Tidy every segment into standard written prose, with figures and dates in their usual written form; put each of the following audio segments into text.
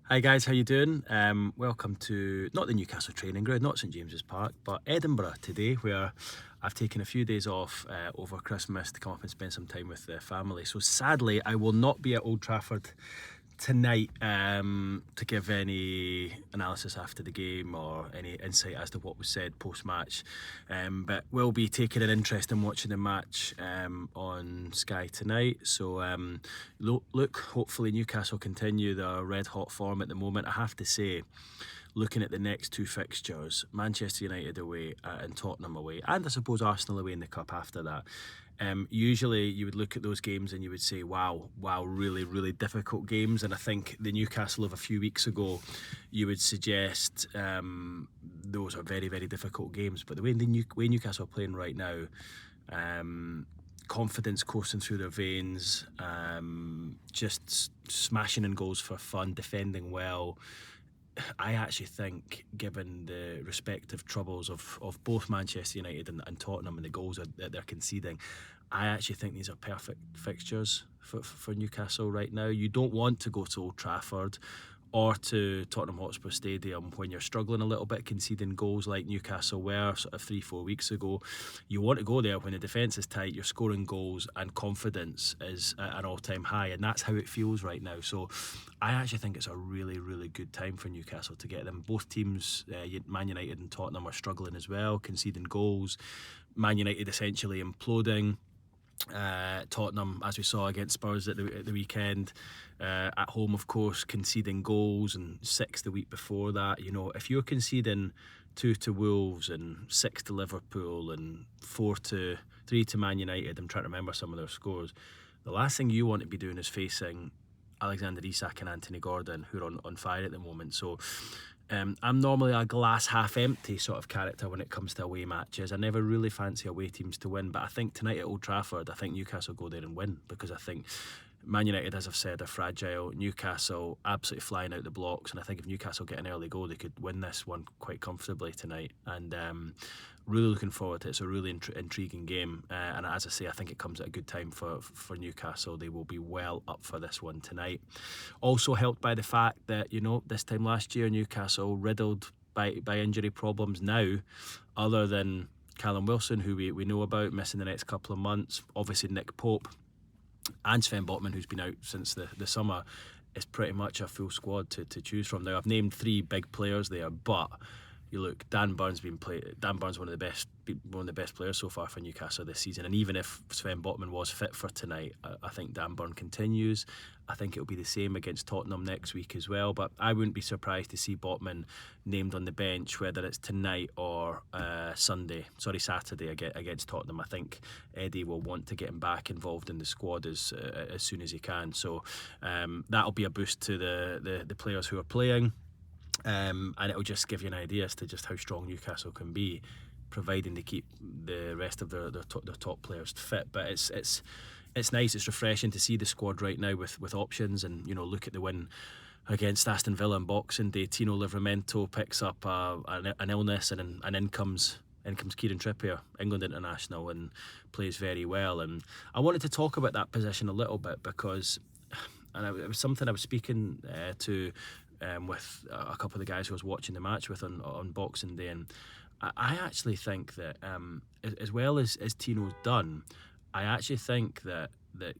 Hi guys, how you doing? Welcome to not the Newcastle training ground, not St James's Park, but Edinburgh today, where I've taken a few days off over Christmas to come up and spend some time with the family. So sadly, I will not be at Old Trafford tonight to give any analysis after the game or any insight as to what was said post-match, but we'll be taking an interest in watching the match on Sky tonight. So look, hopefully Newcastle continue their red hot form at the moment. I have to say, looking at the next two fixtures, Manchester United away and Tottenham away, and I suppose Arsenal away in the Cup after that, usually you would look at those games and you would say, wow, really, really difficult games. And I think the Newcastle of a few weeks ago, you would suggest those are very, very difficult games. But the way Newcastle are playing right now, confidence coursing through their veins, just smashing in goals for fun, defending well. I actually think, given the respective troubles of both Manchester United and Tottenham and the goals that they're conceding, I actually think these are perfect fixtures for Newcastle right now. You don't want to go to Old Trafford or to Tottenham Hotspur Stadium when you're struggling a little bit, conceding goals like Newcastle were sort of 3-4 weeks ago. You want to go there when the defence is tight, you're scoring goals and confidence is at an all-time high, and that's how it feels right now. So I actually think it's a really, really good time for Newcastle to get them. Both teams, Man United and Tottenham, are struggling as well, conceding goals. Man United essentially imploding. Tottenham, as we saw against Spurs at the weekend, at home, of course, conceding goals, and 6 the week before that. You know, if you're conceding 2 to Wolves and 6 to Liverpool and 3 to Man United, I'm trying to remember some of their scores. The last thing you want to be doing is facing Alexander Isak and Anthony Gordon, who are on fire at the moment. So I'm normally a glass half empty sort of character when it comes to away matches. I never really fancy away teams to win, but I think tonight at Old Trafford, I think Newcastle go there and win, because I think Man United, as I've said, are fragile. Newcastle absolutely flying out the blocks, and I think if Newcastle get an early goal, they could win this one quite comfortably tonight. And really looking forward to it. It's a really intriguing game, and as I say, I think it comes at a good time for Newcastle. They will be well up for this one tonight. Also helped by the fact that, you know, this time last year Newcastle riddled by injury problems now, other than Callum Wilson, who we know about missing the next couple of months. Obviously Nick Pope and Sven Botman, who's been out since the summer. Is pretty much a full squad to choose from. Now, I've named 3 big players there, but you look, Dan Burns, one of the best players so far for Newcastle this season. And even if Sven Botman was fit for tonight, I think Dan Burn continues. I think it'll be the same against Tottenham next week as well. But I wouldn't be surprised to see Botman named on the bench, whether it's tonight or Saturday against Tottenham. I think Eddie will want to get him back involved in the squad as soon as he can. So that'll be a boost to the players who are playing. And it'll just give you an idea as to just how strong Newcastle can be, providing they keep the rest of their top players fit. But it's nice, it's refreshing to see the squad right now with options. And, you know, look at the win against Aston Villa on Boxing Day. Tino Livramento picks up an illness, and in comes Kieran Tripper, England international, and plays very well. And I wanted to talk about that position a little bit, because it was something I was speaking to with a couple of the guys who I was watching the match with on Boxing Day, and I actually think that as well as Tino's done, I actually think that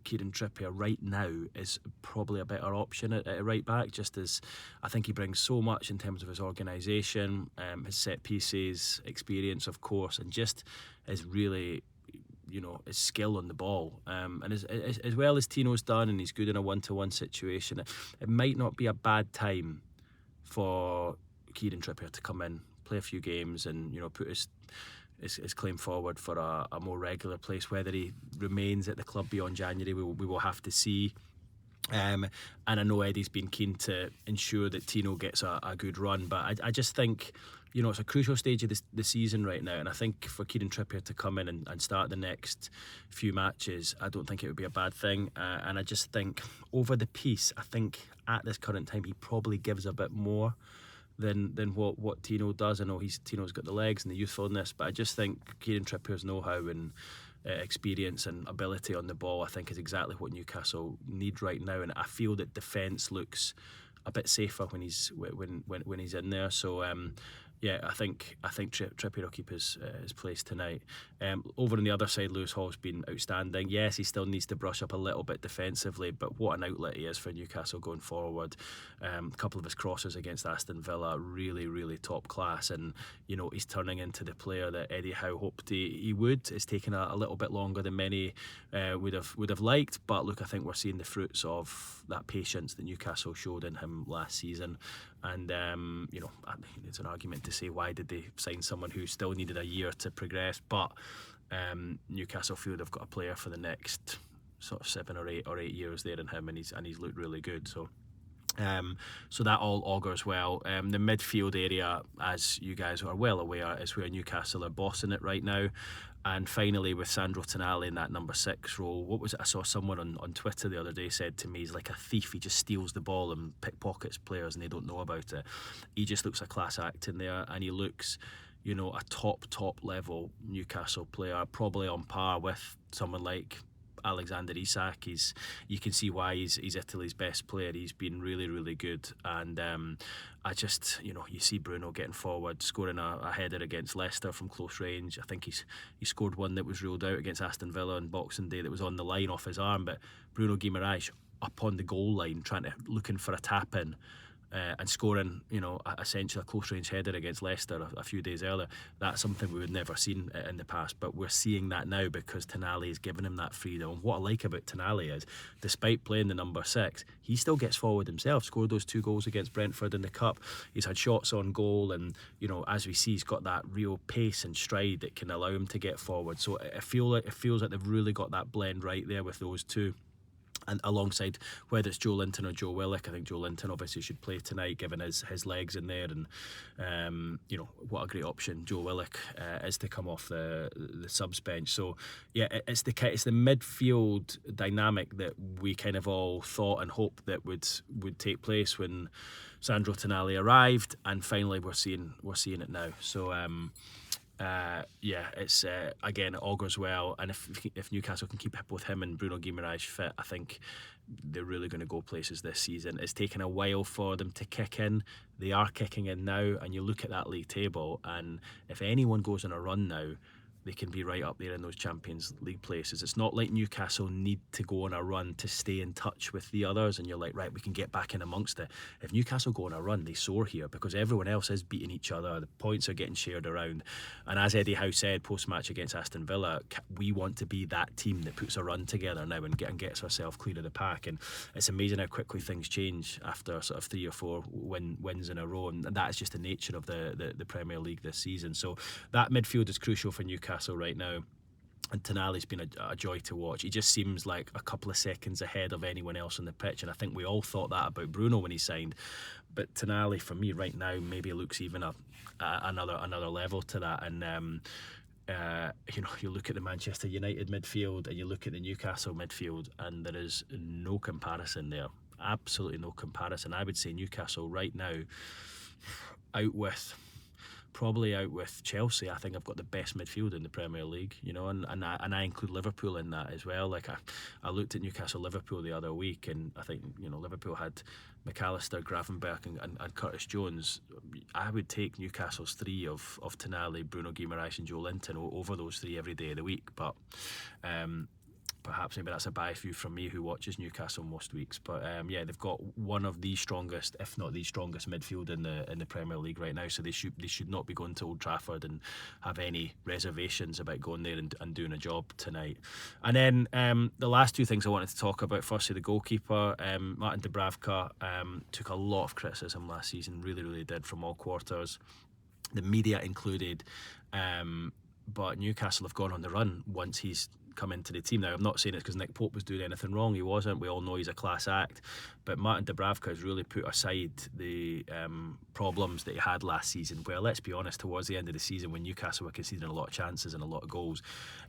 Kieran Trippier right now is probably a better option at right back, just as I think he brings so much in terms of his organisation, his set pieces, experience, of course, and just is really, you know, his skill on the ball, and as well as Tino's done, and he's good in a one-to-one situation. It might not be a bad time for Kieran Trippier to come in, play a few games, and, you know, put his claim forward for a more regular place. Whether he remains at the club beyond January, we will have to see. And I know Eddie's been keen to ensure that Tino gets a good run, but I just think, you know, it's a crucial stage of the season right now, and I think for Kieran Trippier to come in and start the next few matches, I don't think it would be a bad thing. And I just think over the piece, I think at this current time he probably gives a bit more than what Tino does. I know Tino's got the legs and the youthfulness, but I just think Kieran Trippier's know-how and experience and ability on the ball, I think, is exactly what Newcastle need right now. And I feel that defence looks a bit safer when he's in there. So yeah, I think Trippier will keep his place tonight. Over on the other side, Lewis Hall's been outstanding. Yes, he still needs to brush up a little bit defensively, but what an outlet he is for Newcastle going forward. A couple of his crosses against Aston Villa, really, really top class, and he's turning into the player that Eddie Howe hoped he would. It's taken a little bit longer than many would have liked, but look, I think we're seeing the fruits of that patience that Newcastle showed in him last season. And it's an argument to say, why did they sign someone who still needed a year to progress? But Newcastle feel they've got a player for the next sort of 7 or 8 years there in him, and he's looked really good. So that all augurs well. The midfield area, as you guys are well aware, is where Newcastle are bossing it right now. And finally, with Sandro Tanali in that number 6 role, what was it? I saw someone on Twitter the other day said to me, he's like a thief. He just steals the ball and pickpockets players and they don't know about it. He just looks a class act in there, and he looks, a top level Newcastle player, probably on par with someone like Alexander Isak. You can see why he's Italy's best player. He's been really, really good, and I just, you see Bruno getting forward, scoring a header against Leicester from close range. I think he scored one that was ruled out against Aston Villa on Boxing Day that was on the line off his arm, but Bruno Guimaraes up on the goal line looking for a tap in. And scoring, essentially a close range header against Leicester a few days earlier. That's something we would never seen in the past, but we're seeing that now because Tanali is giving him that freedom. And what I like about Tanali is, despite playing the number 6, he still gets forward himself. Scored those 2 goals against Brentford in the Cup. He's had shots on goal, and as we see, he's got that real pace and stride that can allow him to get forward. So it feels like they've really got that blend right there with those two. And alongside, whether it's Joe Linton or Joe Willock, I think Joe Linton obviously should play tonight given his legs in there, and what a great option Joe Willock is to come off the subs bench. So yeah, it's the midfield dynamic that we kind of all thought and hoped that would take place when Sandro Tanali arrived, and finally we're seeing it now. So it's again, it augurs well, and if Newcastle can keep both him and Bruno Guimaraes fit, I think they're really going to go places this season. It's taken a while for them to kick in. They are kicking in now, and you look at that league table, and if anyone goes on a run now, they can be right up there in those Champions League places. It's not like Newcastle need to go on a run to stay in touch with the others and you're like, right, we can get back in amongst it. If Newcastle go on a run, they soar here because everyone else is beating each other. The points are getting shared around. And as Eddie Howe said post-match against Aston Villa, we want to be that team that puts a run together now and gets ourselves clear of the pack. And it's amazing how quickly things change after sort of 3 or 4 wins in a row. And that is just the nature of the Premier League this season. So that midfield is crucial for Newcastle right now, and Tanali's been a joy to watch. He just seems like a couple of seconds ahead of anyone else on the pitch, and I think we all thought that about Bruno when he signed, but Tanali for me right now maybe looks even another level to that. And you look at the Manchester United midfield and you look at the Newcastle midfield, and there is no comparison there, absolutely no comparison. I would say Newcastle right now, probably out with Chelsea, I think I've got the best midfield in the Premier League, and I include Liverpool in that as well. Like I looked at Newcastle-Liverpool the other week, and I think Liverpool had McAllister, Gravenberch and Curtis Jones. I would take Newcastle's 3 of Tanali, Bruno Guimaraes and Joe Linton over those 3 every day of the week, but perhaps maybe that's a biased view from me who watches Newcastle most weeks, but they've got one of the strongest, if not the strongest, midfield in the Premier League right now. So they should not be going to Old Trafford and have any reservations about going there and doing a job tonight. And then the last 2 things I wanted to talk about. Firstly, the goalkeeper, Martin Dubravka, took a lot of criticism last season. Really did, from all quarters, the media included. But Newcastle have gone on the run once he's come into the team. Now, I'm not saying it's because Nick Pope was doing anything wrong. He wasn't. We all know he's a class act. But Martin Dubravka has really put aside the problems that he had last season, where, let's be honest, towards the end of the season when Newcastle were conceding a lot of chances and a lot of goals,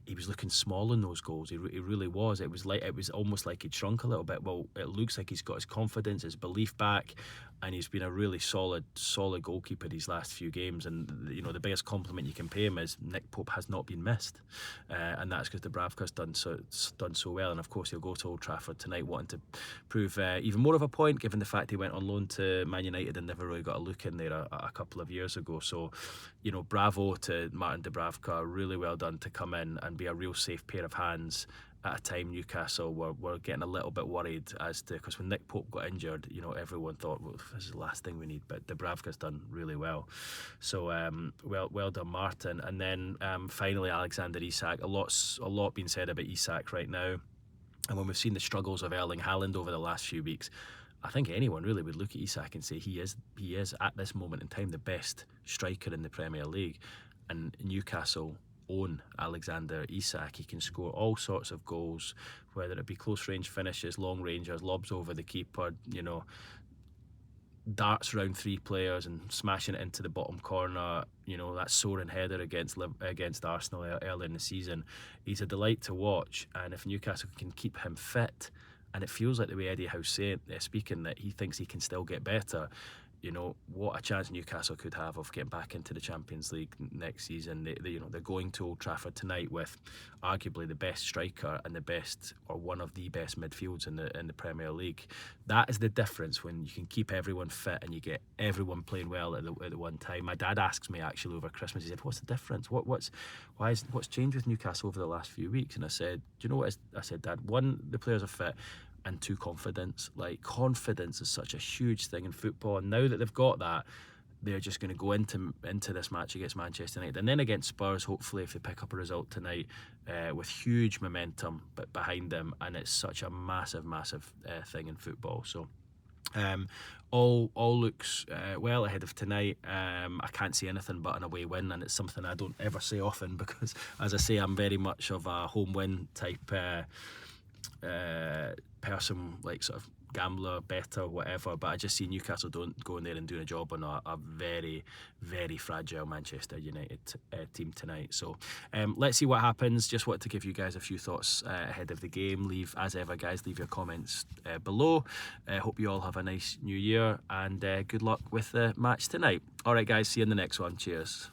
he was looking small in those goals. He really was. It was almost like he'd shrunk a little bit. Well, it looks like he's got his confidence, his belief back, and he's been a really solid goalkeeper these last few games. And the biggest compliment you can pay him is Nick Pope has not been missed, and that's because Dubravka's done so well. And of course he'll go to Old Trafford tonight wanting to prove even more of a point, given the fact he went on loan to Man United and never really got a look in there a couple of years ago. So bravo to Martin Dubravka, really well done to come in and be a real safe pair of hands at a time Newcastle were getting a little bit worried as to, because when Nick Pope got injured, everyone thought, well, this is the last thing we need. But Dubravka's done really well. So well done, Martin. And then finally, Alexander Isak. A lot being said about Isak right now. And when we've seen the struggles of Erling Haaland over the last few weeks, I think anyone really would look at Isak and say he is at this moment in time the best striker in the Premier League. And Newcastle own Alexander Isak. He can score all sorts of goals, whether it be close range finishes, long rangers, lobs over the keeper, darts around three players and smashing it into the bottom corner. That soaring header against Arsenal earlier in the season. He's a delight to watch, and if Newcastle can keep him fit, and it feels like the way Eddie Howe's speaking, that he thinks he can still get better. What a chance Newcastle could have of getting back into the Champions League next season. They're going to Old Trafford tonight with arguably the best striker and the best, or one of the best midfields in the Premier League. That is the difference when you can keep everyone fit and you get everyone playing well at the one time. My dad asks me actually over Christmas, he said, "What's the difference? What's changed with Newcastle over the last few weeks?" And I said, "Do you know what I said, Dad? One, the players are fit, and two, confidence. Like, confidence is such a huge thing in football, and now that they've got that, they're just going to go into this match against Manchester United and then against Spurs, hopefully, if they pick up a result tonight, with huge momentum but behind them. And it's such a massive thing in football. So all looks well ahead of tonight. I can't see anything but an away win, and it's something I don't ever say often because, as I say, I'm very much of a home win type person, like sort of gambler, better, whatever. But I just see Newcastle don't go in there and doing a job on a very, very fragile Manchester United team tonight. So let's see what happens. Just wanted to give you guys a few thoughts ahead of the game. As ever, guys, leave your comments below. Hope you all have a nice new year, and good luck with the match tonight. All right, guys, see you in the next one. Cheers.